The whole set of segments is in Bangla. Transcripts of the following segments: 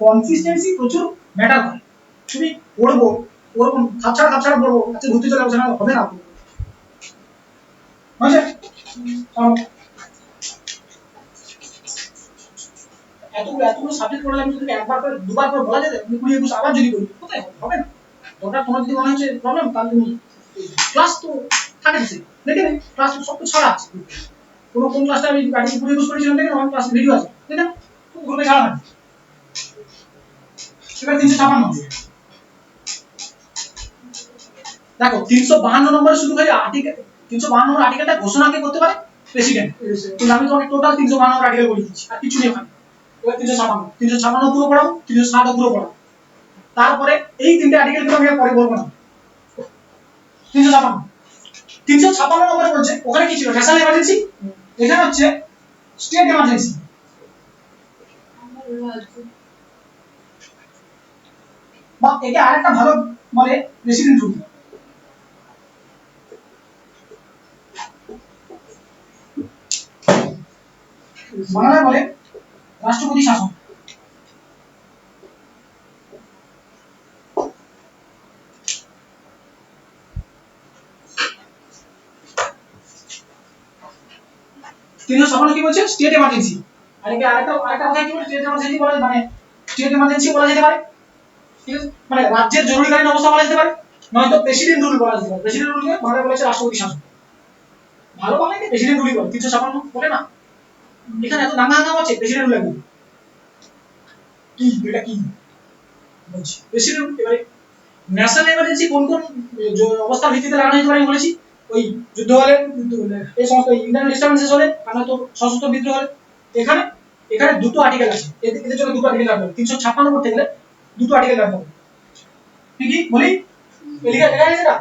কনসিস্টেন্সি প্রচুর ম্যাটার করে। তুমি পড়বো ওরকম খাপছাড়া পড়বো, আচ্ছা ঘুরতে চলে যাবো, হবে না বুঝলে? এতগুলো সাবজেক্ট পড়লে আমি যদি একবার করে দুবার করে বলা যেতে, আমি 20-21 আবার যদি করি কোথায় হবে না। দরকার তোমার যদি মনে হচ্ছে প্রবলেম, তাহলে তুমি ক্লাস তো থাকে দেখে নে, ক্লাস সব তো ছাড়া আছে। কোন ক্লাসটা আমি 20-21 করেছিলাম দেখে আমার ক্লাস ভিডিও আছে দেখে না, গ্রুপে ছাড়া হয়। এবার 356 দেখো 352 নম্বরে শুরু হয়ে আর্টিকেল 352 নম্বর আর্টিকেলটা ঘোষণা কে করতে পারে? প্রেসিডেন্ট। কিন্তু আমি তোমাকে টোটাল 352 নম্বর আর্টিকেল বলে দিচ্ছি, আর কিছু নেই ওখানে। এবার 356 পুরো পড়াবো, 360 পুরো পড়াবো। তারপরে এই তিনটে আর্টিকেল কিন্তু আমি পরে বলবো না। 356 নম্বরে বলছে ওখানে কি ছিল? ন্যাশনাল এমার্জেন্সি, এখানে হচ্ছে স্টেট এমার্জেন্সি। বা এটা আরেকটা ভালো বলে প্রেসিডেন্ট রুল। বাংলায় বলে রাষ্ট্রপতি শাসন। কি বলছে? State emergency. আর এটা আরেকটা কথা কি বলে? স্টেট এমার্জেন্সি বলে মানে স্টেট এমার্জেন্সি বলা যেতে পারে, ঠিক আছে? মানে রাজ্যের জরুরিকালীন অবস্থা বলা যেতে পারে, নয়তো প্রেসিডেন্ট রুল বলা যেতে পারে। প্রেসিডেন্ট রুলকে বাংলায় বলেছে রাষ্ট্রপতি শাসন, ভালো বাংলায় প্রেসিডেন্ট রুলই বলে। 356 বলে না, এখানে এত দাঙ্গা আছে প্রেসিডেন্ট রুল লাগবে কি? এটা কি বলছি? প্রেসিডেন্ট। এবারে ন্যাশনাল এমার্জেন্সি কোন কোন অবস্থার ভিত্তিতে লাগানো যেতে পারে বলেছি? ওই যুদ্ধ হলে, এই সমস্ত ইন্টারনাল ডিস্টারবেন্সেস হলে, আমরা তো সশস্ত্র বিদ্রোহ হলে। এখানে দুটো আর্টিকেল আছে, এদের জন্য দুটো আর্টিকেল লাগবে। 356 করতে গেলে দুটো আর্টিকেল লাগবে। কি কি বলি? লেখা আছে এটা।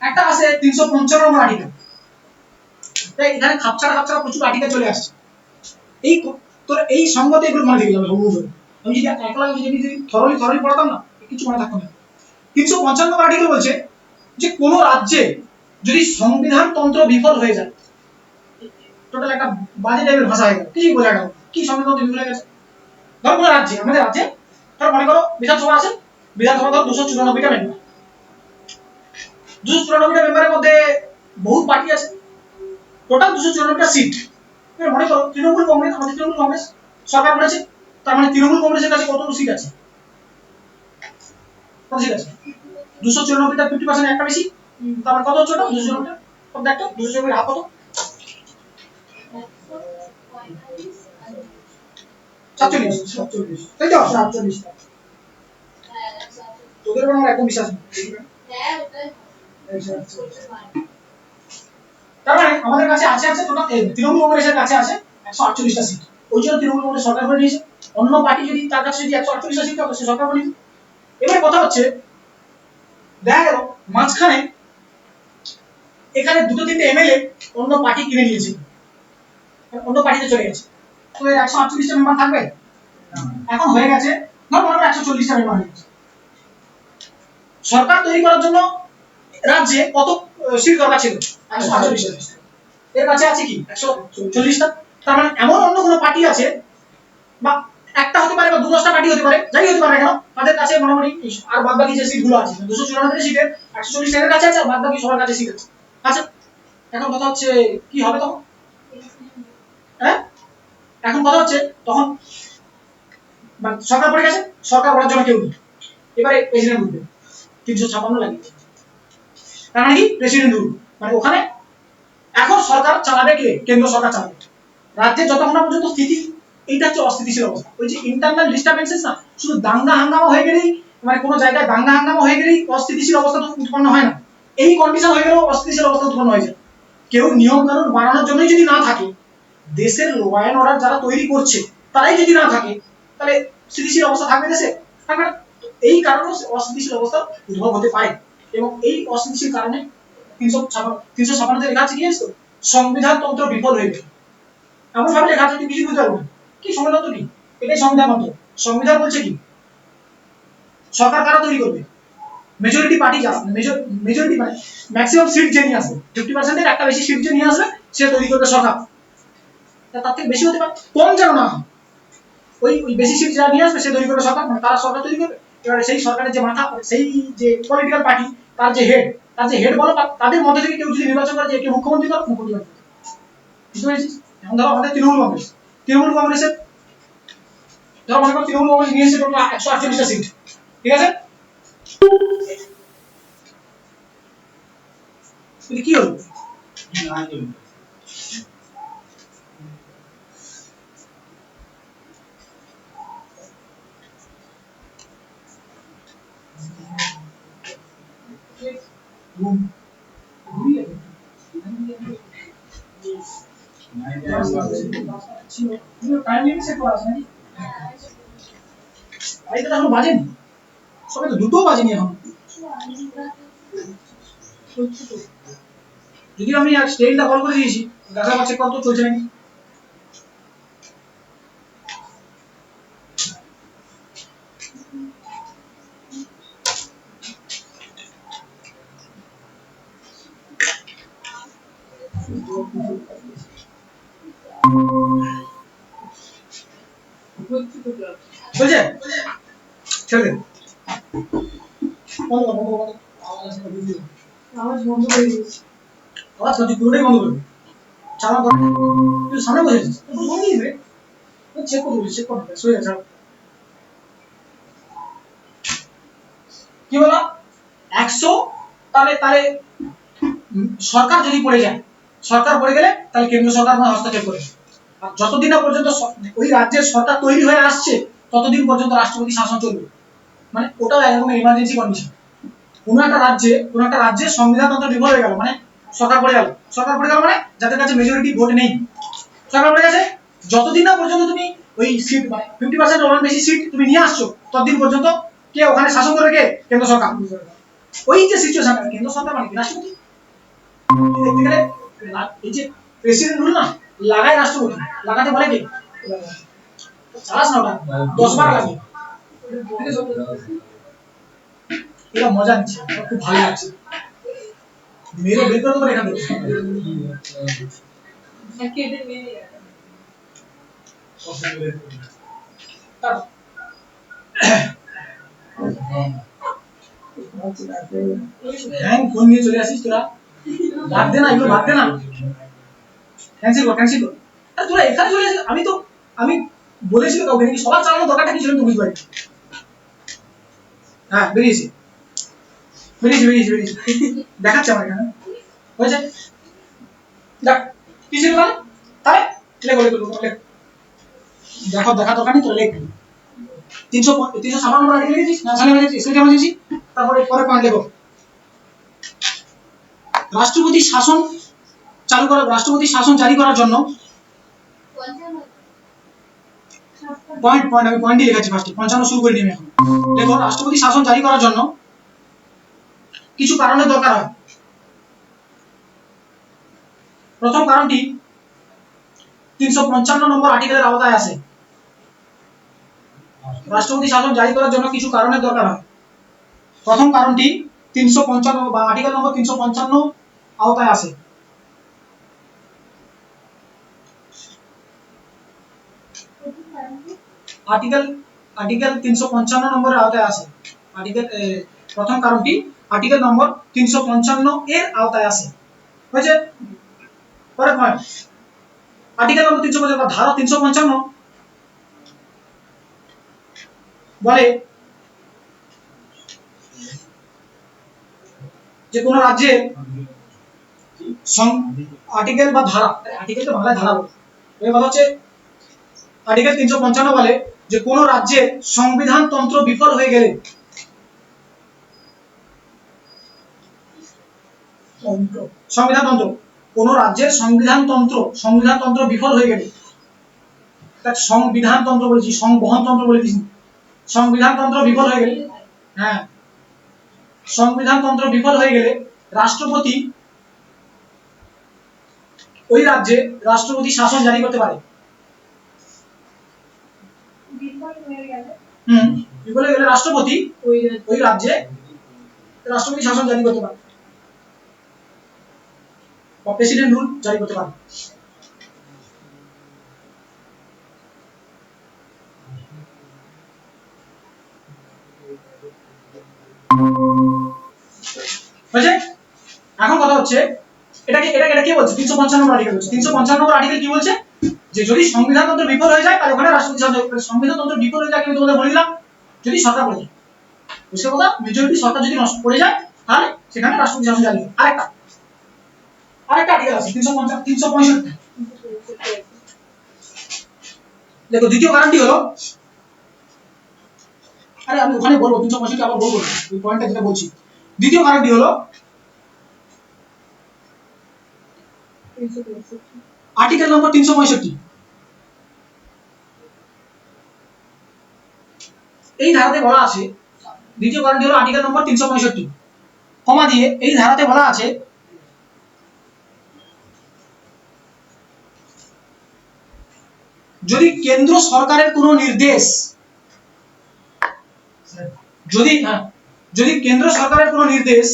একটা আছে 355 নম্বর আর্টিকেল। তাই এখানে খাপছাড়া প্রচুর আর্টিকেল চলে আসছে। এই তোর এই সংগতে এগুলো মনে থেকে যাবে। আমি যদি একলা যদি থরলি পড়াতাম না, কিছু মনে থাকতো না। 355 নম্বর আর্টিকেল বলছে যে কোন রাজ্যে যদি সংবিধানতন্ত্র বিফল হয়ে যায়, টোটাল একটা বাজে টাইপের ভাষা হয়ে গেল, কি বোঝা গেল? কি সংবিধানতন্ত্র বিফল হয়ে গেছে? ধর কোন রাজ্যে, আমাদের রাজ্যে ধর মনে করো বিধানসভা আছে, বিধানসভা ধর 294টা মেম্বার, 294টা মেম্বারের মধ্যে বহুত পার্টি আছে, টোটাল 294টা সিট। এবার মনে করো তৃণমূল কংগ্রেস, আমাদের তৃণমূল কংগ্রেস সরকার করেছে, তার মানে তৃণমূল কংগ্রেসের কাছে কত সিট আছে? কত সিট আছে? 294টা 50% একটা বেশি, তার মানে কত হচ্ছে ওটা? 294টা কত দেখো, 294 হাফ কত? 47, তাই তো? 47। তোদের উপর আমার একদম বিশ্বাস নেই। তার মানে আমাদের কাছে আছে টোটাল, তৃণমূল কংগ্রেসের কাছে আছে 148টা সিট। ওই জন্য তৃণমূল কংগ্রেস সরকার করে নিয়েছে। অন্য পার্টি যদি তার কাছে যদি 148টা সিট থাকে, সে সরকার করে নিয়েছে। এবারে কথা হচ্ছে দেখা গেল মাঝখানে এখানে দুটো তিনটে এমএলএ অন্য পার্টি কিনে নিয়েছে, অন্য পার্টিতে চলে গেছে, তো 148টা মেম্বার থাকবে? এখন হয়ে গেছে ধরো 140টা মেম্বার হয়ে গেছে। সরকার তৈরি করার জন্য রাজ্যে কত সিট দরকার ছিল? 148টা। এর কাছে আছে কি 140টা। তার মানে এমন অন্য কোনো পার্টি আছে, বা একটা হতে পারে বা 2-10টা পার্টি হতে পারে, যাই হতে পারে কেন, তাদের কাছে মোটামুটি আর বাদবাকি যে সিটগুলো আছে 294 সিটের 140 এর কাছে আছে, আর বাদবাকি সবার কাছে সিট আছে। আচ্ছা এখন কথা হচ্ছে কি হবে তখন? হ্যাঁ এখন কথা হচ্ছে তখন মানে সরকার পড়ে গেছে, সরকার করার জন্য কেউ নেই। এবারে প্রেসিডেন্ট রুল 356 লাগিয়েছে। তার মানে কি? প্রেসিডেন্ট রুল মানে ওখানে এখন সরকার চালাবে কে? কেন্দ্র সরকার চালাবে। রাজ্যে যতক্ষণ পর্যন্ত স্থিতি, এইটা হচ্ছে অস্থিতিশীল অবস্থা। ওই যে ইন্টারনাল ডিস্টারবেন্সেস না, শুধু দাঙ্গা হাঙ্গামা হয়ে গেলেই, মানে কোনো জায়গায় দাঙ্গা হাঙ্গামা হয়ে গেলেই অস্থিতিশীল অবস্থা তো উৎপন্ন হয় না। এই কন্ডিশন হয়ে গেলেও অস্থিতিশীল অবস্থা উৎপন্ন হয়ে যায়। কেউ নিয়ম কানুন বানানোর জন্যই যদি না থাকে, দেশের ল অ্যান্ড অর্ডার যারা তৈরি করছে তারাই যদি না থাকে, তাহলে স্থিতিশীল অবস্থা থাকবে দেশে? থাকবে না। এই কারণে অস্থিতিশীল অবস্থা উদ্ভব হতে পারে। এবং এই অস্থিতিশীল কারণে 356 লেখা আছে কি জানিস তো? সংবিধানতন্ত্র বিফল হয়ে গেছে। এমন ভাবে লেখা আছে তুই কিছু বুঝতে পারবি না। কি সংবিধানতন্ত্র কি? এটাই সংবিধানতন্ত্র। সংবিধান বলছে কি? সরকার কারা তৈরি করবে? মেজরিটি পার্টি যা, মেজরিটি মানে ম্যাক্সিমাম সিট যে নিয়ে আসবে, 50% এর একটা বেশি সিট যে নিয়ে আসবে, সে তৈরি করবে সরকার। তার থেকে বেশি হতে পারে, কম যেন না হয়। ওই ওই বেশি সিট যারা নিয়ে আসবে সে তৈরি করবে সরকার, মানে তারা সরকার তৈরি করবে। এবারে সেই সরকারের যে মাথা, সেই যে পলিটিক্যাল পার্টি, তার যে হেড বলো, তাদের মধ্যে থেকে কেউ যদি নির্বাচন করে যে একে মুখ্যমন্ত্রী করো, মুখ্যমন্ত্রী করো। বুঝতে পেরেছিস? এখন ধরো আমাদের তৃণমূল কংগ্রেসের ধরো মনে করো তৃণমূল কংগ্রেস নিয়ে এসেছে টোটাল 148টা সিট, ঠিক আছে? কি হলো? বাজেনি, সবে তো দুটো বাজেনি এখন। যদি আমি স্টেজটা কল করে দিয়েছি, দেখা যাচ্ছে কত চলছে নাকি। চলছে, ছেড়ে দে। আওয়াজ বন্ধ করে দিয়েছি। আওয়াজ করছি, পুরোটাই বন্ধ করবি। চালা করে তুই সামনে বসেছিস, তুই বন্ধ দিবি। চেক করবি, চেক করবি, সরে যা। কি বলো 100? তাহলে তাহলে সরকার যদি পড়ে যায়, সরকার পড়ে গেলে তাহলে কেন্দ্র সরকার হস্তক্ষেপ করে। আর যতদিন না পর্যন্ত ওই রাজ্যের সরকার তৈরি হয়ে আসছে ততদিন পর্যন্ত রাষ্ট্রপতি শাসন চলবে। মানে ওটাও একরকম ইমার্জেন্সি কন্ডিশন। কোনো একটা রাজ্যে সংবিধানতন্ত্র বিফল হয়ে গেল, মানে সরকার পড়ে গেল মানে যাদের কাছে মেজরিটি ভোট নেই, সরকার পড়ে গেছে। যতদিন না পর্যন্ত তুমি ওই সিট মানে 50% ওর বেশি সিট তুমি নিয়ে আসছো, ততদিন পর্যন্ত কে ওখানে শাসন করবে? কে? কেন্দ্র সরকার। ওই যে সিচুয়েশন, কেন্দ্র সরকার মানে রাষ্ট্রপতি। দেখতে গেলে এই যে প্রেসিডেন্ট রুল না লাগায় রাষ্ট্রপতি, লাগাতে বলে কে? চালাস না ওটা 10 বার লাগে। এটা মজা নিচ্ছে, খুব ভালো লাগছে। মেরে বের করে দেবো এখান থেকে। হ্যাঁ ফোন নিয়ে চলে আসিস তোরা, বাদ দে না, এগুলো বাদ দে না, ক্যান্সেল কর। আরে তোরা এখানে চলে আসিস, আমি বলেছিল কাউকে নাকি সবার চালানোর দরকারটা কি ছিল তো বুঝতে পারি। হ্যাঁ বেরিয়েছি দেখাচ্ছে আমার এখানে হয়েছে। দেখ কি ছিল না তাহলে দেখো দেখা দরকার নেই, তোরা লেখ 356 নম্বর আর্টিকেল লিখেছিস না? সামনে লিখেছি, তারপরে পরে পয়েন্ট লেখো। রাষ্ট্রপতি শাসন জারি করার জন্য আমি পয়েন্টই লিখেছি ফার্স্টে, 55 শুরু করে নিই এখন। দেখো রাষ্ট্রপতি শাসন জারি করার জন্য কিছু কারণের দরকার হয়। প্রথম কারণটি 355 নম্বর আর্টিকেলের আওতায় আসে। রাষ্ট্রপতি শাসন জারি করার জন্য কিছু কারণের দরকার হয়। প্রথম কারণটি 355 বা আর্টিকেল নম্বর 355 আওতায় আসে। আর্টিকেল 355 নম্বরের আওতায় আসে। প্রথম কারণটি আর্টিকেল নম্বর 355 এর আওতায় আসে। হয়েছে? পরের পয়েন্ট, আর্টিকেল নম্বর 355 বা ধারা 355 বলে যে কোন রাজ্যের আর্টিকেল বা ধারা, আর্টিকেলকে বাংলায় ধারা বলে, এর কথা হচ্ছে আর্টিকেল 355 বলে যে কোন রাজ্যের সংবিধানতন্ত্র বিফল হয়ে গেলে, কোন রাজ্যের সংবিধানতন্ত্র বিফল হয়ে গেলে, সংবিধানতন্ত্র বলেছি, সংবহনতন্ত্র বলে দিয়েছি, সংবিধানতন্ত্র বিফল হয়ে গেলে, হ্যাঁ সংবিধানতন্ত্র বিফল হয়ে গেলে রাষ্ট্রপতি ওই রাজ্যে রাষ্ট্রপতি শাসন জারি করতে পারে। বিফল হয়ে গেলে রাষ্ট্রপতি ওই রাজ্যে রাষ্ট্রপতি শাসন জারি করতে পারে বা প্রেসিডেন্ট রুল জারি করতে পারে। বুঝলে? এখন কথা হচ্ছে এটা কি বলছে 355 নম্বর আর্টিকেল বলছে 355 নম্বর আর্টিকেল কি বলছে যে যদি সংবিধানতন্ত্র বিফল হয়ে যায় তাহলে ওখানে রাষ্ট্রপতি শাসন সংবিধানতন্ত্র বিফল হয়ে যায় আমি তোমাদের বলে দিলাম যদি সরকার পড়ে যায় বুঝতে কথা মেজরিটি সরকার যদি নষ্ট পড়ে যায় তাহলে সেখানে রাষ্ট্রপতি শাসন জারি হবে আরেকটা আর্টিকেল আছে 365 দেখো দ্বিতীয় কারণটি হলো আরে আমি ওখানে বলবো 365 আবার বলবো এই পয়েন্টটা যেটা বলছি দ্বিতীয় কারণটি হলো আর্টিকেল নম্বর 365 এই ধারাতে বলা আছে দ্বিতীয় কারণটি হলো আর্টিকেল নম্বর 365 কমা দিয়ে এই ধারাতে বলা আছে যদি কেন্দ্র সরকারের কোনো নির্দেশ যদি কেন্দ্র সরকারের কোনো নির্দেশ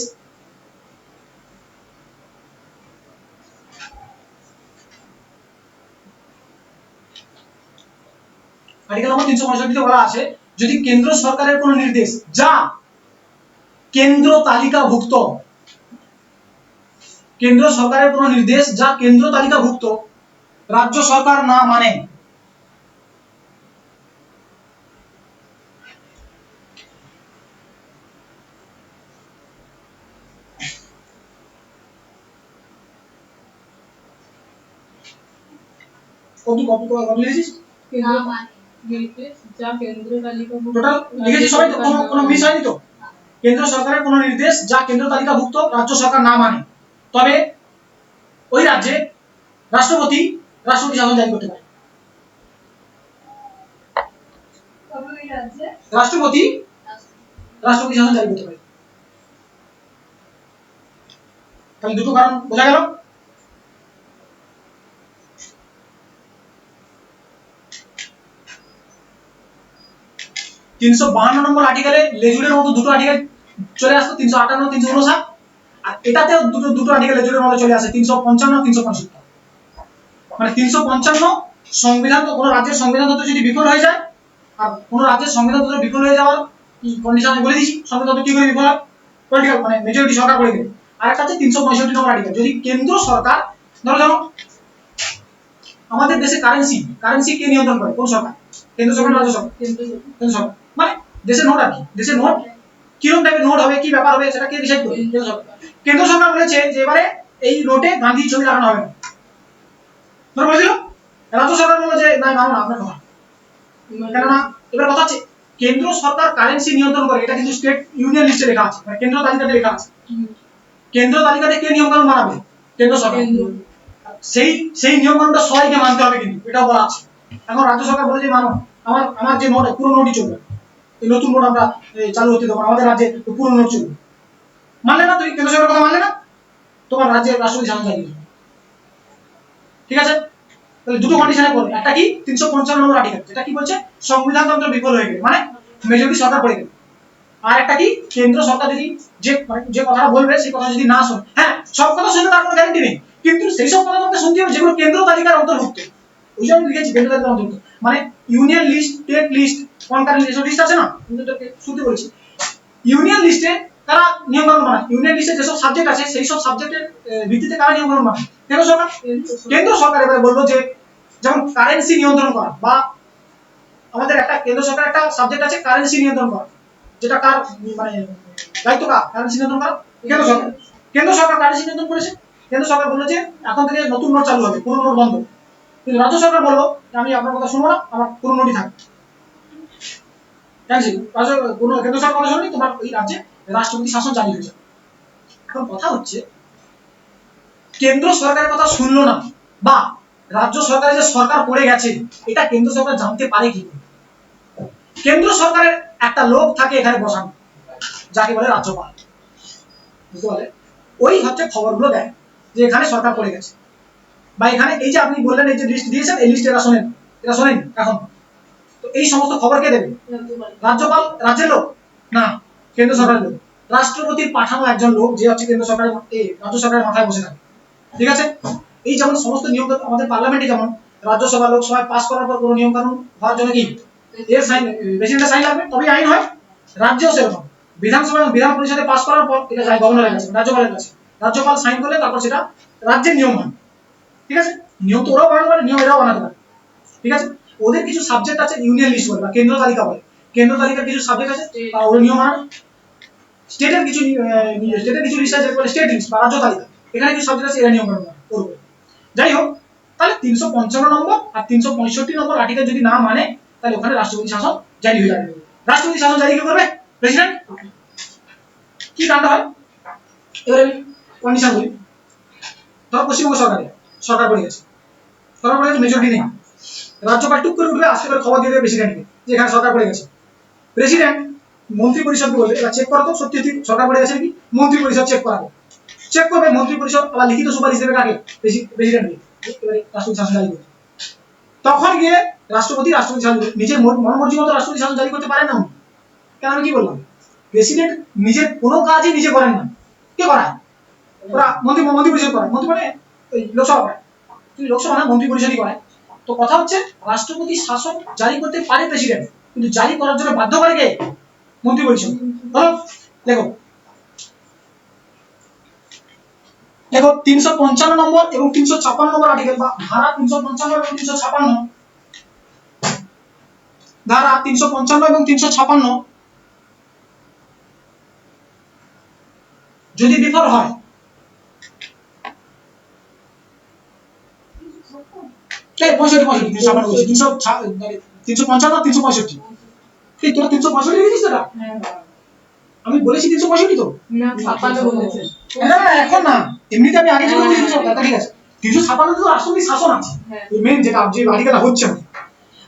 আর্টিকেল নম্বর 365 তে বলা আছে যদি কেন্দ্র সরকারের কোনো নির্দেশ যা কেন্দ্র তালিকাভুক্ত কেন্দ্র সরকারের কোনো নির্দেশ যা কেন্দ্র তালিকাভুক্ত রাজ্য সরকার না মানে কত লিখেছিস যা কেন্দ্র তালিকাভুক্ত টোটাল লিখেছিস সবাই তো কোনো মিস হয়নি তো কেন্দ্র সরকারের কোনো নির্দেশ যা কেন্দ্র তালিকাভুক্ত রাজ্য সরকার না মানে তবে ওই রাজ্যে রাষ্ট্রপতি শাসন জারি করতে পারে রাষ্ট্রপতি শাসন জারি করতে পারে তাহলে দুটো কারণ বোঝা গেল তিনশো 52 নম্বর আর্টিকেলে লেজুরের মতো দুটো আর্টিকেল চলে আসতো 358 359 আর এটাতেও দুটো আর্টিকেল লেজুরের মতো চলে আসে 355 365 মানে 355 সংবিধান তো কোনো রাজ্যের সংবিধানতন্ত্র যদি বিফল হয়ে যায় আর কোনো রাজ্যের সংবিধানতন্ত্র বিফল হয়ে যাওয়ার কন্ডিশন আমি বলে দিচ্ছি সংবিধানতন্ত্র কি করে বিফল হয় পলিটিক্যাল মানে মেজরিটি সরকার করে দেবে আর একটা আছে 365 নম্বর আর্টিকেল যদি কেন্দ্র সরকার ধরো আমাদের দেশে কারেন্সি কে নিয়ন্ত্রণ করে কোন সরকার কেন্দ্র সরকার রাজ্য সরকার কেন্দ্র সরকার মানে দেশের নোট আর কি দেশের নোট কিরকম টাইপের নোট হবে কি ব্যাপার হবে সেটা কে ডিসাইড করে কেন্দ্র সরকার বলেছে যে এবারে এই নোটে গান্ধী ছবি লাগানো হবে না ধরো বলেছিল রাজ্য সরকার বলল যে না মানো না আপনার কথা কেননা এবার কথা হচ্ছে কেন্দ্র সরকার কারেন্সি নিয়ন্ত্রণ করে এটা কিন্তু স্টেট ইউনিয়ন লিস্টে লেখা আছে মানে কেন্দ্র তালিকাতে লেখা আছে কেন্দ্র তালিকাতে কে নিয়ম কানুন বানাবে কেন্দ্র সরকার সেই নিয়ম কানুনটা সবাইকে মানতে হবে কিন্তু এটাও বলা আছে এখন রাজ্য সরকার বলে যে মানো আমার যে নোট পুরো নোটই চলবে এই নতুন নোট আমরা চালু হতে দেবো আমাদের রাজ্যে পুরো নোট চলবে মানলে না তুমি কেন্দ্র সরকারের কথা মানলে না তোমার রাজ্যের রাষ্ট্রপতি শাসন জারি করবে ঠিক আছে তাহলে দুটো কন্ডিশনে পড়বে একটা কি 355 নম্বর আর্টিকেল যেটা কি বলছে সংবিধানতন্ত্র বিফল হয়ে গেলে মানে মেজরিটি সরকার পড়ে গেলে আর একটা কি কেন্দ্র সরকার যদি যে কথাটা বলবে সেই কথা যদি না শোনে হ্যাঁ সব কথা শুনলে তার কোনো গ্যারান্টি নেই কিন্তু সেই সব কথা তোমাকে শুনতে হবে যেগুলো কেন্দ্র তালিকার অন্তর্ভুক্ত ওই জন্য লিখেছি কেন্দ্র তালিকার অন্তর্ভুক্ত মানে union list state list concurrent list list আছে না শুনতে বলছি ইউনিয়ন লিস্টে তারা নিয়ম কানুন বানায় ইউনিয়ন লিস্টে যেসব সাবজেক্ট আছে সেই সব সাবজেক্টের ভিত্তিতে তারা নিয়ম কানুন বানায় কেন্দ্র সরকার এবারে বললো যে যেমন কারেন্সি নিয়ন্ত্রণ করা বা আমাদের একটা কেন্দ্র সরকার একটা সাবজেক্ট আছে কারেন্সি নিয়ন্ত্রণ করা যেটা কার মানে দায়িত্ব কার কারেন্সি নিয়ন্ত্রণ করা কেন্দ্র সরকার কারেন্সি নিয়ন্ত্রণ করেছে কেন্দ্র সরকার বললো যে এখন থেকে নতুন নোট চালু হবে পুরনো নোট বন্ধ কিন্তু রাজ্য সরকার বললো আমি আপনার কথা শুনবো না আমার পুরনো নোটই থাকবে জানছি কেন্দ্র সরকার কথা শুনি তোমার ওই রাজ্যে রাষ্ট্রপতি শাসন জারি হয়ে যাবে এখন কথা হচ্ছে কেন্দ্র সরকারের কথা শুনলো না বা রাজ্য সরকারের যে সরকার পড়ে গেছে এটা কেন্দ্র সরকার জানতে পারে কি কেন্দ্র সরকারের একটা লোক থাকে এখানে বসানো যাকে বলে রাজ্যপাল বুঝতে পারলে ওই হচ্ছে খবরগুলো দেয় যে এখানে সরকার পড়ে গেছে বা এখানে এই যে আপনি বললেন এই যে লিস্ট দিয়েছেন এই লিস্ট এটা শোনেন এখন তো এই সমস্ত খবর কে দেবে রাজ্যপাল রাজ্যের লোক না কেন্দ্র সরকারের লোক রাষ্ট্রপতির পাঠানো একজন লোক যে হচ্ছে কেন্দ্র সরকারের রাজ্য সরকারের মাথায় বসে থাকে ঠিক আছে এই যেমন সমস্ত নিয়ম আমাদের পার্লামেন্টে যেমন রাজ্যসভা লোকসভায় পাস করার পর কোনো নিয়ম কানুন হওয়ার জন্য কি এর সাইন প্রেসিডেন্টের সাইন লাগবে তবেই আইন হয় রাজ্যেও সেরকম, বিধানসভা এবং বিধান পরিষদে পাস করার পর এটা যায় গভর্নরের কাছে, রাজ্যপালের কাছে, রাজ্যপাল সাইন করলে তারপর সেটা রাজ্যের নিয়ম হয়। ঠিক আছে, নিয়ম তো ওরাও বানাতে পারে, নিয়ম এরাও বানাতে পারে। ঠিক আছে, ওদের কিছু সাবজেক্ট আছে ইউনিয়ন লিস্ট বলে বা কেন্দ্র তালিকা বলে, কেন্দ্র তালিকার কিছু সাবজেক্ট আছে বা ওর নিয়ম বানানো, স্টেটের কিছু লিস্ট আছে বলে স্টেট লিস্ট বা রাজ্য তালিকা, এখানে কিছু সাবজেক্ট আছে এরা নিয়ম বানানো করবে। যাই হোক, তাহলে 355 নম্বর আর 365 নম্বর আর্টিকেল যদি না মানে তাহলে ওখানে রাষ্ট্রপতি শাসন জারি হয়ে যাবে। রাষ্ট্রপতি শাসন জারি কি করবে? প্রেসিডেন্ট। কি কাণ্ড হয় এবারে কন্ডিশন বলি। ধর পশ্চিমবঙ্গ সরকার পড়ে গেছে, সরকার পড়ে গেছে, মেজরিটি নেই, রাজ্যপাল টুক করে উঠবে, আসতে করে খবর দিয়ে দেবে প্রেসিডেন্টকে যে এখানে সরকার পড়ে গেছে। প্রেসিডেন্ট মন্ত্রী পরিষদকে বলবে এবার চেক করো তো সত্যি সত্যি সরকার পড়ে গেছে নাকি। মন্ত্রী পরিষদ চেক করাবে, চেক করবে মন্ত্রী পরিষদ, আবার লিখিত সুপারিশ দেবে কাকে? প্রেসিডেন্টকে, এবারে রাষ্ট্রপতি শাসন জারি করবে। তখন গিয়ে রাষ্ট্রপতি শাসন নিজের মনমর্জি মতো রাষ্ট্রপতি শাসন জারি করতে পারে না। কেন আমি কি বললাম? প্রেসিডেন্ট নিজের কোনো কাজই নিজে করেন না, কে করায়? ওরা মন্ত্রী পরিষদ করায়, মন্ত্রী মানে ওই লোকসভা করায়, কিন্তু লোকসভা না, মন্ত্রী পরিষদই করায়। তো কথা হচ্ছে রাষ্ট্রপতি শাসন জারি করতে পারে প্রেসিডেন্ট, কিন্তু জারি করার জন্য বাধ্য করে কে? মন্ত্রী পরিষদ। হলো, দেখো দেখো 355 নম্বর এবং 356 নম্বর আর্টিকেল বা ধারা 355 এবং 356, ধারা 355 এবং 356 যদি বিফল হয়, এই 65 355 365, এই তোরা 365 লিখেছিস না? আমি বলেছি 365 তো না 56 বলেছে না এখন না, এমনিতে আমি আগে যেটা বলেছি সেটা ঠিক আছে। 356 তো রাষ্ট্রপতি শাসন আছে, মেন যেটা যে আর্টিকেলটা হচ্ছে।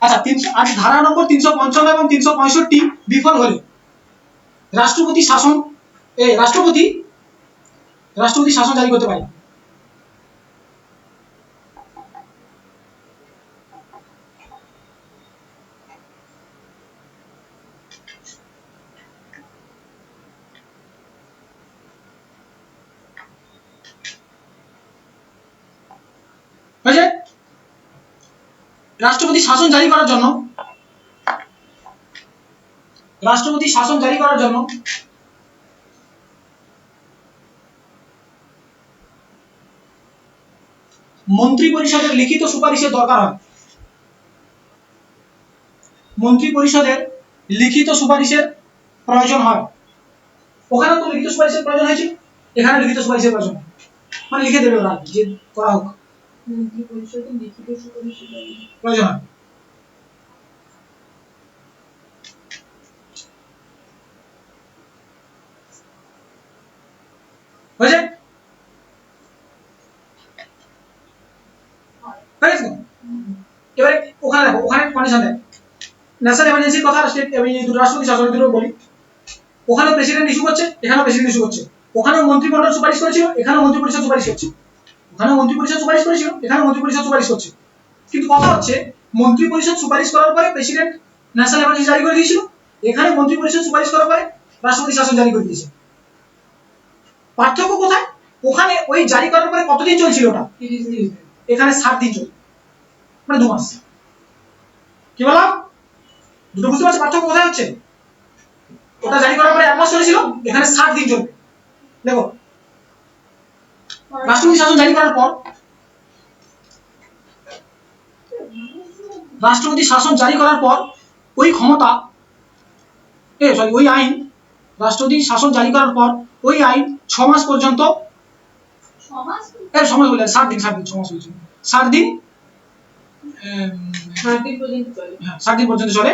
আচ্ছা, 300 আজ ধারা নম্বর 355 এবং 365 বিফল হলে রাষ্ট্রপতি শাসন রাষ্ট্রপতি শাসন জারি করতে পারে। বুঝলে, রাষ্ট্রপতি শাসন জারি করার জন্য মন্ত্রী পরিষদের লিখিত সুপারিশের দরকার হয়। মন্ত্রী পরিষদের লিখিত সুপারিশের প্রয়োজন হয়। ওখানে তো লিখিত সুপারিশের প্রয়োজন হয়েছিল, এখানে লিখিত সুপারিশের প্রয়োজন, মানে লিখে দেবে ওরা যে করা হোক, মন্ত্রী পরিষদের লিখিত সুপারিশের প্রয়োজন হয়। বুঝলে, এবারে ওখানে দেখো, ওখানে কন্ডিশন দেয় ন্যাশনাল এমার্জেন্সির কথা, স্টেট রাষ্ট্রপতি শাসনের দুটো বলি। ওখানে প্রেসিডেন্ট ইস্যু করছে, এখানেও প্রেসিডেন্ট ইস্যু করছে। ওখানেও মন্ত্রিমণ্ডল সুপারিশ করেছিল, এখানেও মন্ত্রী পরিষদ সুপারিশ করছে। ওখানেও মন্ত্রী পরিষদ সুপারিশ করেছিল, এখানেও মন্ত্রী পরিষদ সুপারিশ করছে। কিন্তু কথা হচ্ছে মন্ত্রী পরিষদ সুপারিশ করার পরে প্রেসিডেন্ট ন্যাশনাল এমার্জেন্সি জারি করে দিয়েছিল, এখানে মন্ত্রী পরিষদ সুপারিশ করার পরে রাষ্ট্রপতি শাসন জারি করে দিয়েছে। পার্থক্য কোথায়? ওখানে ওই জারি করার পরে কতদিন চলছিল ওটা? 30 দিন। এখানে 7 দিন চলবে, মানে 2 মাস। কি বললাম? দুটো বুঝতে পারছো পার্থক্য কোথায় হচ্ছে? ওটা জারি করার পরে 1 মাস চলেছিল, এখানে 7 দিন চলবে। দেখো, রাষ্ট্রপতি শাসন জারি করার পর ওই ক্ষমতা ওই আইন, রাষ্ট্রপতি শাসন জারি করার পর ওই আইন 6 মাস পর্যন্ত, 6 মাস বলে 7 দিন 6 মাস হয়েছে 7 দিন 7 দিন পর্যন্ত চলে। হ্যাঁ, 7 দিন পর্যন্ত চলে।